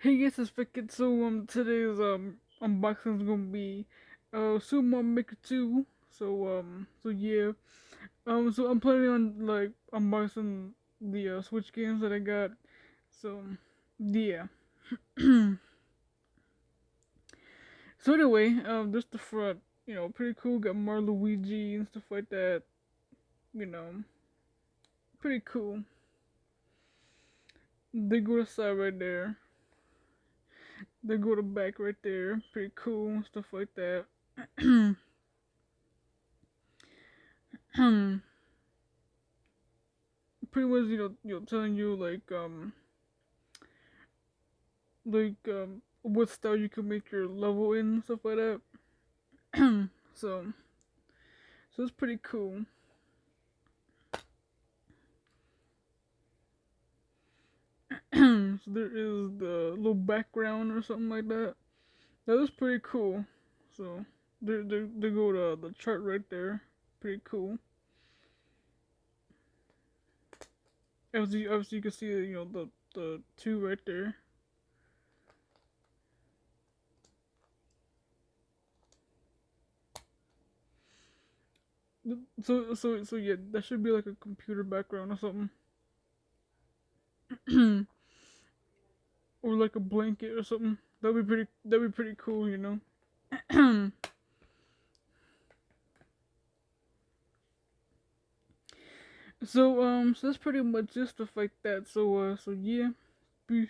Hey guys, it's Wicked. So today's unboxing is gonna be Super Mario Maker 2. So yeah. So I'm planning on like unboxing the Switch games that I got. So yeah. So anyway, just the front, pretty cool. Got Mario Luigi and stuff like that. You know, pretty cool. They go to side right there. They go to back right there. Pretty cool. Stuff like that. Pretty much telling you what style you can make your level in and stuff like that. so so it's pretty cool. So there is the little background or something like that. That was pretty cool. So they go to the chart right there. Pretty cool. Obviously you can see the two right there. So yeah, that should be like a computer background or something. Or like a blanket or something. That'd be pretty cool, you know. So that's pretty much just stuff like that. So yeah, peace.